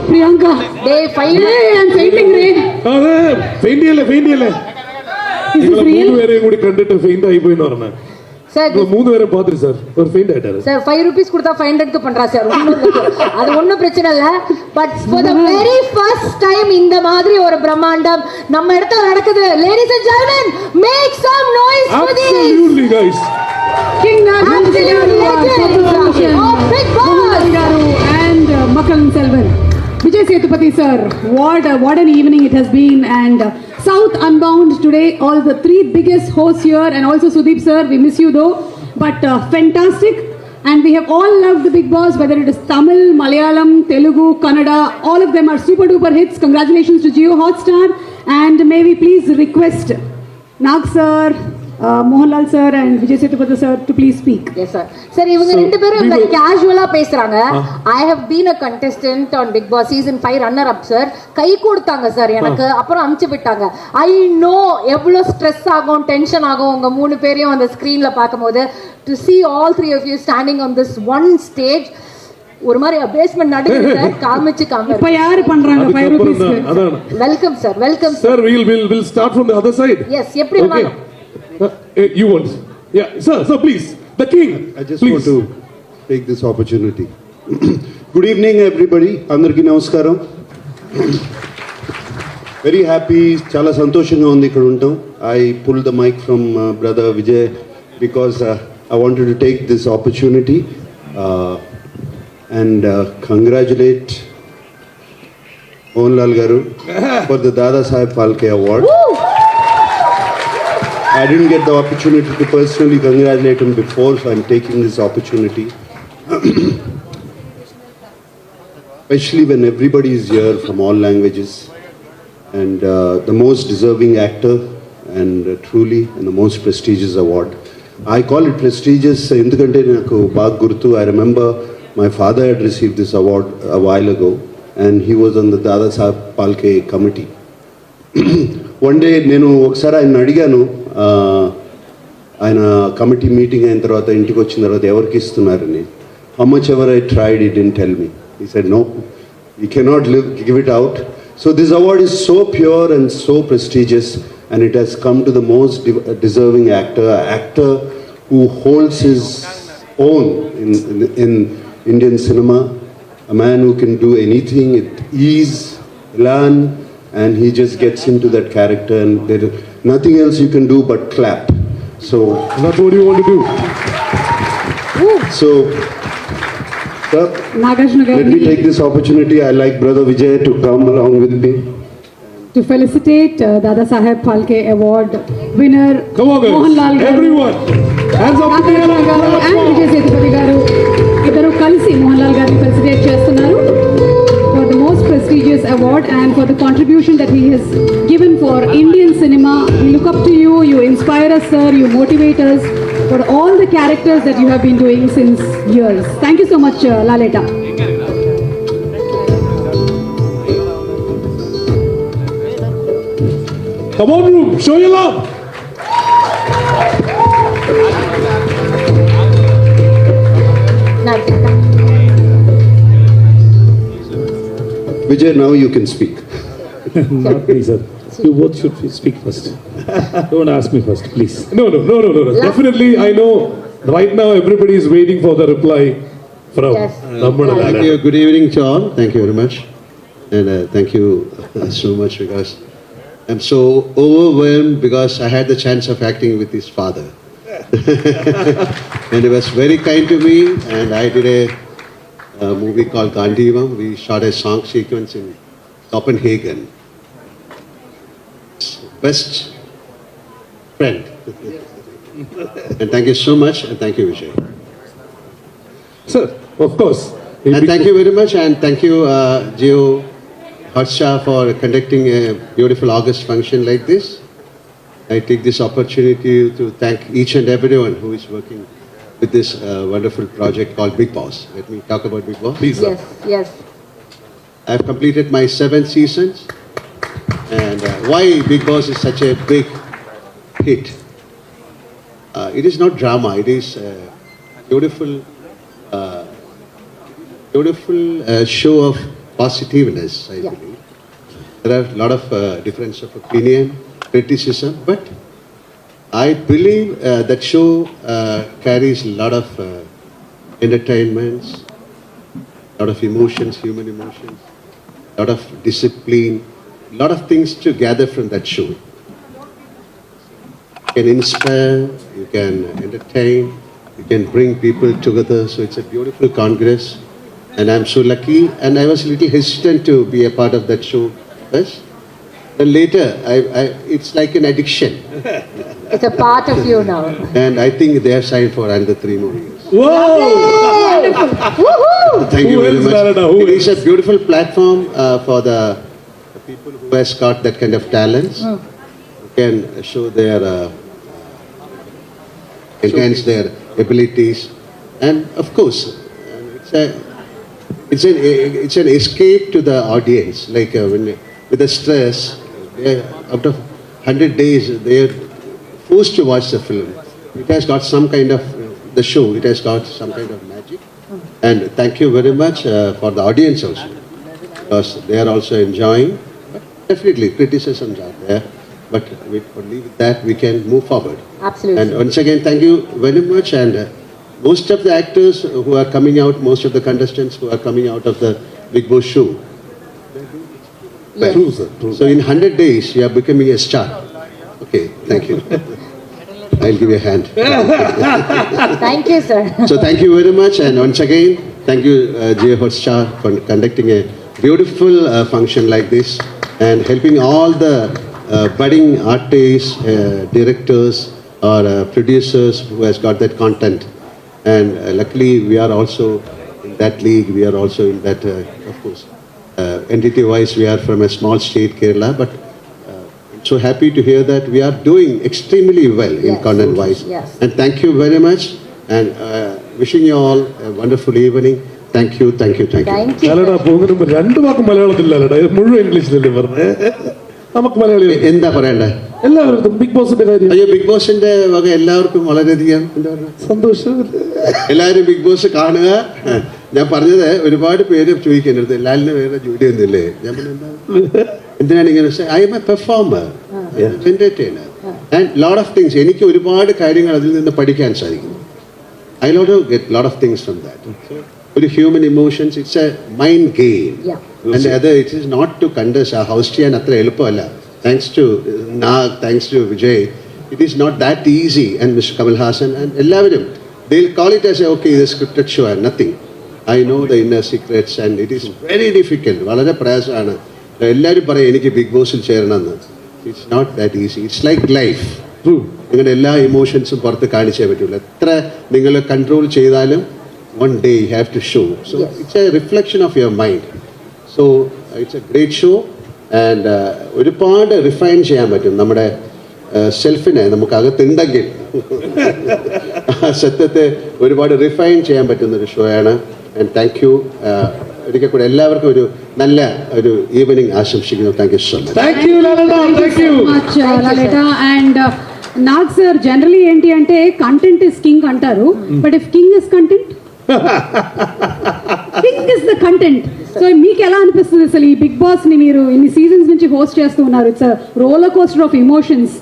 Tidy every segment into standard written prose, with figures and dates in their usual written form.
Priyanka. Hey, fine. Hey, I'm fainting, Ray. അതെ feint ചെയ്യല്ലേ Is this real? മൂന്നുപേരെയും കൂടി കണ്ടിട്ട് ഫെയിന്റ് ആയി പോയിന്ന് പറഞ്ഞ Sir, മൂന്നുപേരും പാത്തിരി സാർ ഒരു ഫെയിന്റ് ആയിട്ടാரு sir, 5 rupees கொடுத்தா 500 பண்றா சார். அது ஒண்ணும் பிரச்சனை இல்ல. But for the very first time இந்த மாதிரி ஒரு பிரம்மாண்டம் நம்ம இடத்துல நடக்குது. Ladies and gentlemen, make some noise for this. Absolutely guys. King Nagarjuna Absolute legend of Bigg Boss. Garu and Makkalan Selvan. Vijay Sethupathi sir, what an evening it has been, and South Unbound today, all the three biggest hosts here, and also Sudeep sir, we miss you though, but fantastic, and we have all loved the Bigg Boss, whether it is Tamil, Malayalam, Telugu, Kannada, all of them are super duper hits. Congratulations to Jio Hotstar, and may we please request Nag sir, Mohanlal sir and Vijay Sethupathi sir to please speak. Yes sir. Sir, இவங்க ரெண்டு பேரும் இப்ப கேஷுவலா பேசுறாங்க. I have been a contestant on Bigg Boss season 5 runner up sir. கை கொடுத்தாங்க sir எனக்கு, அப்புறம் அமுச்சு விட்டாங்க. I know எவ்வளவு ஸ்ட்ரெஸ் ஆகும், டென்ஷன் ஆகும் உங்க மூணு பேரையும் அந்த ஸ்கிரீன்ல பாக்கும்போது. To see all three of you standing on this one stage, ஒரு மாதிரி அபேஸ்மென்ட் நடுங்குது சார். காமிச்சு இப்ப யாரு பண்றாங்க 5 rupees? Welcome sir, welcome Sir, we'll start from the other side. Yes, எப்படி வேணும். You want? Yeah, sir, please, the king. I just please. want to take this opportunity. Good evening, everybody. Andarki namaskaram. Very happy. Chala santoshanga undi ikkada untam. I pulled the mic from brother Vijay because I wanted to take this opportunity and congratulate Mohanlal Garu for the Dada Saheb Phalke Award. I didn't get the opportunity to personally congratulate him before, so I'm taking this opportunity. Especially when everybody is here from all languages, and the most deserving actor, and truly, and the most prestigious award. I call it prestigious endukante naku baga gurtu. I remember my father had received this award a while ago, and he was on the Dada Saheb Phalke committee. One day నేను ఒకసారి ఆయన అడిగాను, ఆయన committee meeting అయిన తర్వాత ఇంటికి వచ్చిన తర్వాత ఎవరికి ఇస్తున్నారని. How much ever I tried it didn't tell me. He said no, you cannot give it out. So this award is so pure and so prestigious, and it has come to the most deserving actor who holds his own in Indian cinema, a man who can do anything at ease, learn, and he just gets into that character, and there is nothing else you can do but clap. So That's what you want to do. So sir, Nagarjuna let me Garu take this opportunity. I like brother Vijay to come along with me. to felicitate Dada Saheb Phalke Award winner Come on guys, Mohanlal Garu. everyone, hands up. Nagarjuna Garu and Vijay Sethupathi Garu ఇద్దరు కలిసి మోహన్లాల్ గారిని felicitate చేస్తున్నారు for the most prestigious award and for the contribution that he has given for Indian cinema. We look up to you, you inspire us sir, you motivate us for all the characters that you have been doing since years. Thank you so much Laleta. Come on room, show your love. Vijay, now you can speak. Not me, sir. You both should speak first. Don't ask me first, please. No. Definitely, I know right now everybody is waiting for the reply from Yes. Nammada Thank Laleta. you. Good evening to all. Thank you very much, and thank you so much because I'm so overwhelmed because I had the chance of acting with his father. And he was very kind to me, and I did a movie called Gandhivam. We shot a song sequence in Copenhagen. Best friend. And thank you so much, and thank you, Vijay. Sir, of course. And thank you very much, and thank you, Jio Hotstar, for conducting a beautiful August function like this. I take this opportunity to thank each and everyone who is working with this wonderful project called Bigg Boss. Let me talk about Bigg Boss. Please, sir. Yes. I've completed my 7 seasons. And why Bigg Boss is such a big hit? It is not drama. It is beautiful show of positiveness, I Yeah. believe. There are a lot of difference of opinion, criticism, but I believe that show carries a lot of entertainments, a lot of emotions, human emotions, a lot of discipline, a lot of things to gather from that show. You can inspire, you can entertain, you can bring people together. So it's a beautiful congress, and I'm so lucky. And I was a little hesitant to be a part of that show first. But later, it's like an addiction. It's a part of you now. And I think they are signed for another 3 more years. Whoa! Woohoo! Thank you Who very else, much. Narada? Who It is a beautiful platform for the people who has got that kind of talents. Who can show their, enhance their abilities. And of course, it's an escape to the audience. Like with the stress, out of 100 days, they are forced to watch the film. It has got some kind of, the show, it has got some kind of magic. And thank you very much for the audience also, because they are also enjoying. But definitely, criticisms are there, but only with that we can move forward. Absolutely. And once again, thank you very much. And most of the actors who are coming out, most of the contestants who are coming out of the Big Boss show, Yes. True, sir. True. so in 100 days, you are becoming a star. Okay, thank you. I'll give you a hand. Thank you, sir. So thank you very much, and once again, thank you, Jio Hotstar, for conducting a beautiful function like this and helping all the budding artists, directors, or producers who has got that content. And luckily, we are also in that league. We are also in that, of course, entity-wise, we are from a small state, Kerala, but so happy to hear that we are doing extremely well in Yes. content-wise. Yes. And thank you very much, and wishing you all a wonderful evening. Thank you, thank you, thank you. Thank you. അല്ലടാ പോകുന്നതിന് മുമ്പ് 2 വാക്ക് മലയാളത്തിലല്ലടാ, ഇത് മുഴുവൻ ഇംഗ്ലീഷിലല്ലേ പറഞ്ഞേ? നമുക്ക് മലയാളി എന്താ പറയണ്ടേ? എല്ലാവർക്കും ബിഗ് ബോസിന്റെ കാര്യം അയ്യോ, ബിഗ് ബോസിന്റെ വക എല്ലാവർക്കും വളരെയധികം എന്താ പറയുക, സന്തോഷം. എല്ലാവരും ബിഗ് ബോസ് കാണുക. ഞാൻ പറഞ്ഞത് ഒരുപാട് പേര് ചോദിക്കുന്നത് ലാലിന് വേറെ ജോലി ഒന്നുമില്ലേ? ഞാൻ പറഞ്ഞ എന്തിനാണ് ഇങ്ങനെ? I am a performer, entertainer, and lot of things. എനിക്ക് ഒരുപാട് കാര്യങ്ങൾ അതിൽ നിന്ന് പഠിക്കാൻ സാധിക്കും. I lot get lot of things from that. ഒരു human emotions, it's a mind game. And അത് it is not to contest. ആ ഹൗസ്റ്റ് ചെയ്യാൻ അത്ര എളുപ്പമല്ല. Thanks to Nag, thanks to Vijay, it is not that easy. And mister Kamal Haasan and എല്ലാവരും, they will call it as a, okay, this scripted show and nothing. I know the inner secrets and it is very difficult. വളരെ പ്രയാസമാണ്. എല്ലാവരും പറയും എനിക്ക് big ബോസിൽ ചേരണമെന്ന്. It's not that easy. It's like life. നിങ്ങളുടെ എല്ലാ ഇമോഷൻസും പുറത്ത് കാണിച്ചേ പറ്റുള്ളൂ. എത്ര നിങ്ങൾ കൺട്രോൾ ചെയ്താലും one day you have to show. So it's a reflection of your mind. So it's a great show and ഒരുപാട് റിഫൈൻ ചെയ്യാൻ പറ്റും നമ്മുടെ സെൽഫിനെ. നമുക്ക് അകത്തുണ്ടെങ്കിൽ സത്യത്തെ ഒരുപാട് റിഫൈൻ ചെയ്യാൻ പറ്റുന്ന ഒരു ഷോ ആണ്. And thank you. ഒരിക്കൽ കൂടെ എല്ലാവർക്കും ഒരു നല്ല ഒരു ഈവനിങ് ആശംസിക്കുന്നു. Thank you so much. Thank you, Lalita. Thank you. Much Lalitha and Nag sir. Generally ఏంటి అంటే కంటెంట్ ఇస్ కింగ్ అంటారు, but if king is content, king is the content. So మీకు ఎలా అనిపిస్తుంది అసలు ఈ బిగ్ బాస్ ని మీరు ఇన్ని సీజన్స్ నుంచి హోస్ట్ చేస్తూ ఉన్నారు? It's roller coaster of emotions,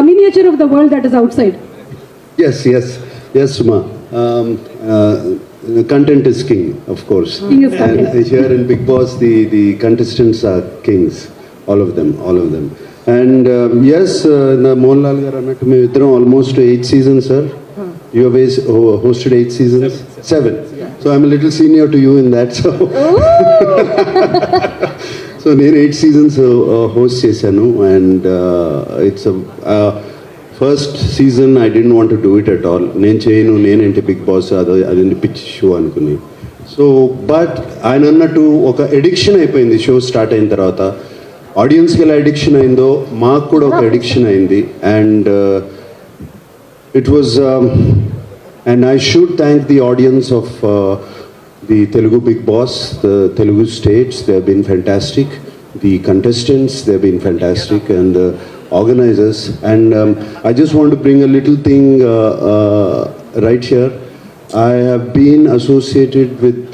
miniature of the world that is outside. Yes, Suma. Content is king, of course. King is content. And here in Big Boss, the contestants are kings, all of them. And yes, Mohanlal garu annattu me iddaram almost 8 seasons, sir. You have hosted 8 seasons? 7. So I'm a little senior to you in that. So నేను 8 seasons host చేశాను. And it's first season I didn't want to do it at all. నేను చేయను, నేనేంటి big boss, అది పిచ్చి show అనుకుని. So but ఆయన అన్నట్టు ఒక ఎడిక్షన్ అయిపోయింది షో స్టార్ట్ అయిన తర్వాత. ఆడియన్స్కి ఎలా ఎడిక్షన్ అయిందో మాకు కూడా ఒక ఎడిక్షన్ అయింది. And it was and I should thank the audience of the Telugu Big Boss, the Telugu states. They have been fantastic. The contestants, they have been fantastic, and the organizers. And I just want to bring a little thing right here. I have been associated with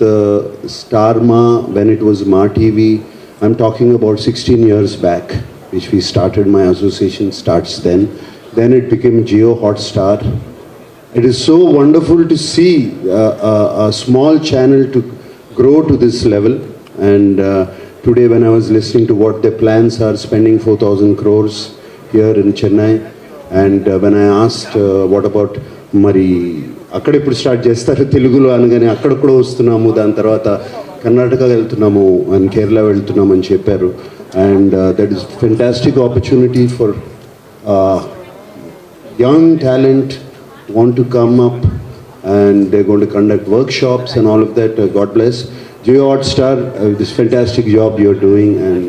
Starma when it was Ma TV. I'm talking about 16 years back, which we started. My association starts then. Then it became Jio Hotstar. It is so wonderful to see a small channel to grow to this level. And today when I was listening to what their plans are, spending 4,000 crores here in Chennai. And when I asked what about Mari, అక్కడ ఇప్పుడు start చేస్తారు తెలుగులో అనగానే అక్కడ కూడా వస్తున్నాము, దాని తర్వాత కర్ణాటక వెళ్తున్నాము అండ్ కేరళ వెళ్తున్నాము అని చెప్పారు. And that is fantastic opportunity for young talent want to come up, and they're going to conduct workshops and all of that. God bless. Jio Hotstar, this fantastic job you're doing, and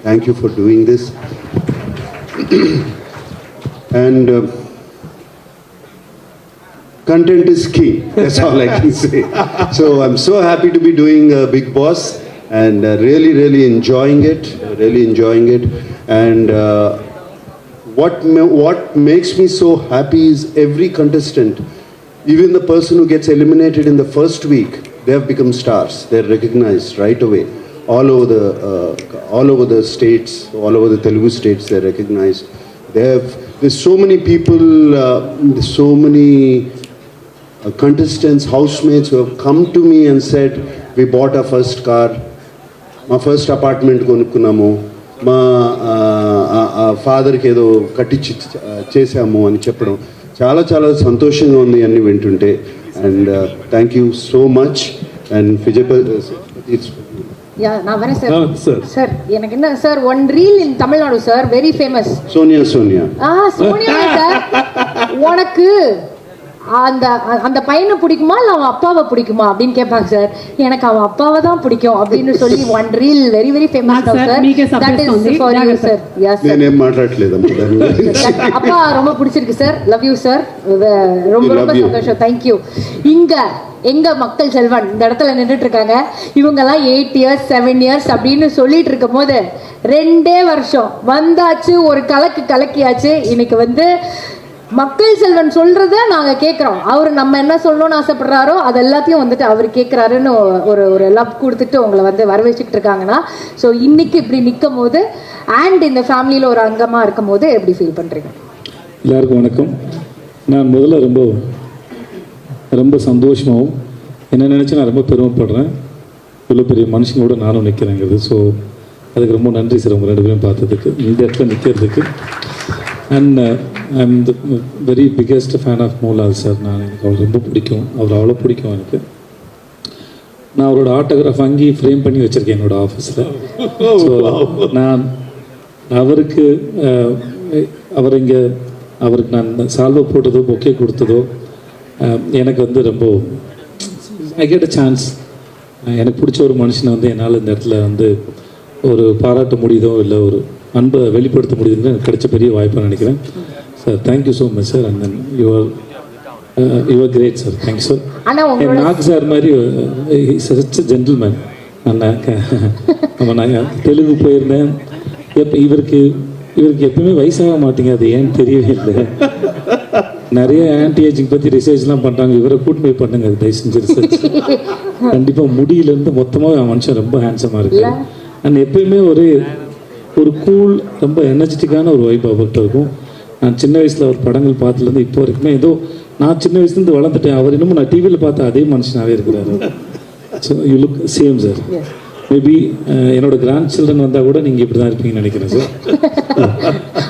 thank you for doing this. And content is key. That's all I can say. So I'm so happy to be doing Big Boss, and really enjoying it. Really enjoying it, and. What makes me so happy is every contestant, even the person who gets eliminated in the first week, they have become stars. They're recognized right away. All over the states, all over the Telugu states, they're recognized. There's so many people, there's so many contestants, housemates who have come to me and said, we bought our first car, my first apartment konukunnamo, మా ఫాదర్కి ఏదో కట్టించి చేసాము అని చెప్పడం చాలా చాలా సంతోషంగా ఉంది అన్ని వింటుంటే. And thank you so much. And நான் வரேன் sir. சார் எனக்கு என்ன sir one reel in Tamil Nadu sir very famous. Sonia Sonia sir உனக்கு அந்த அந்த பையனை பிடிக்குமா இல்லை அவன் அப்பாவை பிடிக்குமா அப்படின்னு கேட்பாங்க சார். எனக்கு அவன் அப்பாவை தான் பிடிக்கும் அப்படின்னு சொல்லி one reel very very famous sir. That is for you sir. Yes నేనేం మాట్లాడలేదు அப்பா ரொம்ப பிடிச்சிருக்கு சார். Love you sir. ரொம்ப ரொம்ப சந்தோஷம். Thank you. இங்க எங்க மக்கள் செல்வன் இந்த இடத்துல நின்றுட்டு இருக்காங்க. இவங்கெல்லாம் 8 இயர்ஸ் 7 இயர்ஸ் அப்படின்னு சொல்லிட்டு இருக்கும் போது 2 வருஷம் வந்தாச்சு, ஒரு கலக்கியாச்சு. இன்னைக்கு வந்து மக்கள் செல்வன் சொல்றத நாங்க கேட்கிறோம். அவர் நம்ம என்ன சொல்லணும்னு ஆசைப்படுறாரோ அது எல்லாத்தையும் வந்துட்டு அவர் கேட்கிறாருன்னு ஒரு லவ் கொடுத்துட்டு உங்களை வந்து வரவேச்சுக்கிட்டு இருக்காங்கன்னா, ஸோ இன்னைக்கு இப்படி நிற்கும் போது அண்ட் இந்த ஃபேமிலியில் ஒரு அங்கமா இருக்கும் போது எப்படி ஃபீல் பண்றீங்க? எல்லாருக்கும் வணக்கம். நான் முதல்ல ரொம்ப சந்தோஷமாகவும் என்ன நினச்சி நான் ரொம்ப பெருமைப்படுறேன். இவ்வளோ பெரிய மனுஷங்களோட நானும் நிற்கிறேங்கிறது. ஸோ அதுக்கு ரொம்ப நன்றி சார், உங்கள் 2 பேரும் பார்த்ததுக்கு, இந்த இடத்துல நிற்கிறதுக்கு. And I'm the very biggest fan of Mohanlal sir. எனக்கு அவர் ரொம்ப பிடிக்கும். அவர் அவ்வளோ பிடிக்கும் எனக்கு. நான் அவரோட ஆட்டோகிராஃப் வாங்கி ஃப்ரேம் பண்ணி வச்சுருக்கேன் என்னோடய ஆஃபீஸில். ஸோ நான் அவருக்கு நான் சால்வை போட்டதோ பொக்கே கொடுத்ததோ எனக்கு வந்து ரொம்ப ஐ கெட் அ சான்ஸ். எனக்கு பிடிச்ச ஒரு மனுஷனை வந்து என்னால் இந்த இடத்துல வந்து ஒரு பாராட்ட முடியுதோ இல்லை ஒரு அன்பை வெளிப்படுத்த முடியுதுன்னு எனக்கு கிடைச்ச பெரிய வாய்ப்பாக நினைக்கிறேன் sir. Thank you so much sir. And then you are great sir. Thanks sir. என் நாக் சார் மாதிரி சச் ஜென்டில்மேன். நான் தெலுங்கு போயிருந்தேன். இவருக்கு எப்பவுமே வயசாக மாட்டேங்க, அது ஏன்னு தெரியவே இல்லை. நிறைய ஆன்டி ஏஜிங் பற்றி ரிசர்ச்லாம் பண்ணுறாங்க. இவரை கூட்டு போய் பண்ணுங்க, அது தயவு செஞ்சு ரிசர்ச். கண்டிப்பாக முடியிலேருந்து மொத்தமாக மனுஷன் ரொம்ப ஹேண்ட்ஸமாக இருக்கு. அண்ட் எப்பயுமே ஒரு கூல் ரொம்ப எனர்ஜெட்டிக்கான ஒரு வைப் அவர்கிட்ட இருக்கும். நான் சின்ன வயசில் அவர் படங்கள் பார்த்ததுலேருந்து இப்போ வரைக்குமே ஏதோ நான் சின்ன வயசுலேருந்து வளர்ந்துட்டேன். அவர் இன்னமும் நான் டிவியில் பார்த்த அதே மனுஷனாகவே இருக்கிறாரு. So you look same sir. Maybe என்னோட கிராண்ட் சில்ட்ரன் வந்தால் கூட நீங்கள் இப்படி தான் இருப்பீங்கன்னு நினைக்கிறேன் சார்.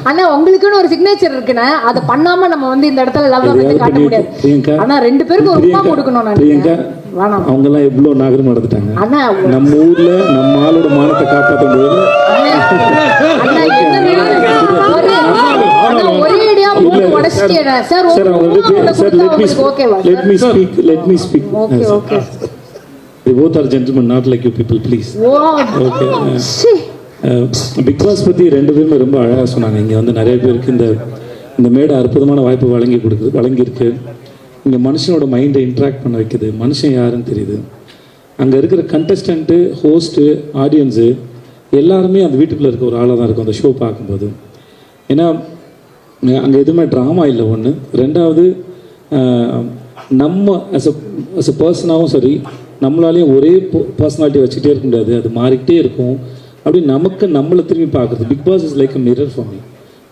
ஆனா உங்களுக்குன்னு ஒரு சிக்னேச்சர் இருக்குன்னா அதை பண்ணாம நம்ம வந்து இந்த இடத்துல லவ் வந்து காட்ட முடியாது. ஆனா 2 பேருக்கு ஒரு உமா கொடுக்கணும். நான் பிரியங்கா அவங்க எல்லாம் எவ்வளவு நாகரிகம் நடந்துட்டாங்க. நம்ம ஊர்ல நம்ம ஆளோட மானத்தை காப்பாற்ற முடியாது. Let me speak. Okay. They both are gentlemen, not like you people, please. Okay. Big boss பற்றி 2 பேருமே ரொம்ப அழகாக சொன்னாங்க. இங்கே வந்து நிறைய பேருக்கு இந்த மேடை அற்புதமான வாய்ப்பு வழங்கியிருக்கு. இங்கே மனுஷனோட மைண்டை இன்ட்ராக்ட் பண்ண வைக்குது. மனுஷன் யாருன்னு தெரியுது. அங்கே இருக்கிற கண்டஸ்டண்ட்டு, ஹோஸ்ட்டு, ஆடியன்ஸு எல்லாருமே அந்த வீட்டுக்குள்ளே இருக்க ஒரு ஆளாக தான் இருக்கும் அந்த ஷோ பார்க்கும்போது. ஏன்னா அங்கே எதுவுமே ட்ராமா இல்லை ஒன்று. 2வது நம்ம as a பர்சனாகவும் சரி, நம்மளாலேயும் ஒரே பர்சனாலிட்டி வச்சுக்கிட்டே இருக்க முடியாது, அது மாறிக்கிட்டே இருக்கும். அப்படி நமக்கு நம்மளை திரும்பி பார்க்குறது. Big boss is like a mirror for me.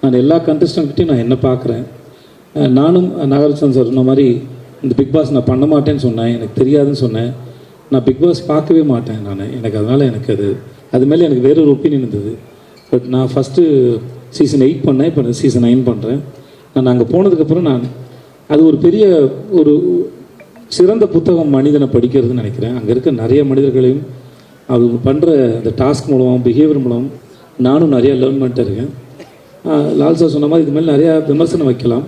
நான் எல்லா கண்டஸ்டன்ட்கிட்டையும் நான் என்ன பார்க்குறேன். நானும் நாகார்ஜுன சார் சொன்ன மாதிரி இந்த பிக் பாஸ் நான் பண்ண மாட்டேன்னு சொன்னேன், எனக்கு தெரியாதுன்னு சொன்னேன். நான் பிக் பாஸ் பார்க்கவே மாட்டேன் எனக்கு அதனால் எனக்கு அது மேலே எனக்கு வேற ஒரு ஒப்பீனியன் இருந்தது. பட் நான் ஃபஸ்ட்டு சீசன் 8 பண்ணேன், இப்போ சீசன் 9 பண்ணுறேன். நான் அங்கே போனதுக்கப்புறம் அது ஒரு பெரிய ஒரு சிறந்த புத்தகம் மனிதனை படிக்கிறதுன்னு நினைக்கிறேன். அங்கே இருக்க நிறைய மனிதர்களையும் அவங்க பண்ணுற அந்த டாஸ்க் மூலம், பிஹேவியர் மூலம் நானும் நிறையா லேர்ன் பண்ணிட்டு இருக்கேன். லால் சார் சொன்ன மாதிரி இது மாதிரி நிறையா விமர்சனம் வைக்கலாம்.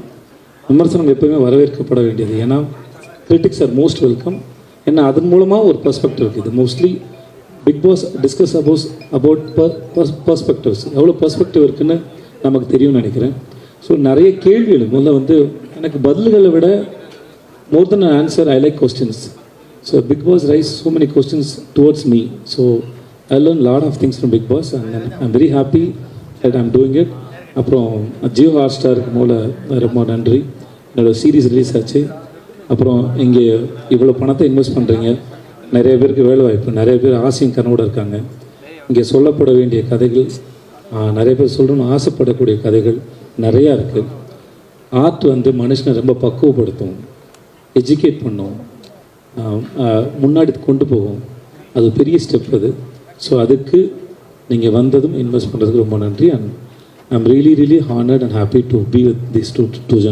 விமர்சனம் எப்போயுமே வரவேற்கப்பட வேண்டியது. ஏன்னா கிரிட்டிக்ஸ் ஆர் மோஸ்ட் வெல்கம். ஏன்னா அதன் மூலமாக ஒரு பெர்ஸ்பெக்டிவ் இருக்குது. Mostly big boss discuss about perspectives. எவ்வளோ பெர்ஸ்பெக்டிவ் இருக்குன்னு நமக்கு தெரியும்னு நினைக்கிறேன். ஸோ நிறைய கேள்விகள் முதல்ல எனக்கு பதில்களை விட more than an answer, I like questions. So Big Boss raised so many questions towards me. So I learned a lot of things from Big Boss and I'm very happy that I'm doing it. அப்புறம் ஜியோ ஹாட்ஸ்டாருக்கு ரொம்ப நன்றி. என்னோடய series release ஆச்சு. அப்புறம் இங்கே இவ்வளோ பணத்தை invest பண்ணுறீங்க, நிறைய பேருக்கு வேலை வாய்ப்பு, நிறைய பேர் ஆசையும் கனவோட இருக்காங்க. இங்கே சொல்லப்பட வேண்டிய கதைகள், நிறைய பேர் சொல்லணும்னு ஆசைப்படக்கூடிய கதைகள் நிறையா இருக்குது. ஆர்ட் மனுஷனை ரொம்ப பக்குவப்படுத்தும், எஜுகேட் பண்ணும், முன்னாடி கொண்டு போகும். அது பெரிய ஸ்டெப் அது. ஸோ அதுக்கு நீங்கள் வந்ததும் இன்வெஸ்ட் பண்ணுறதுக்கு ரொம்ப நன்றி. And I am really honoured and happy to be with these two gents.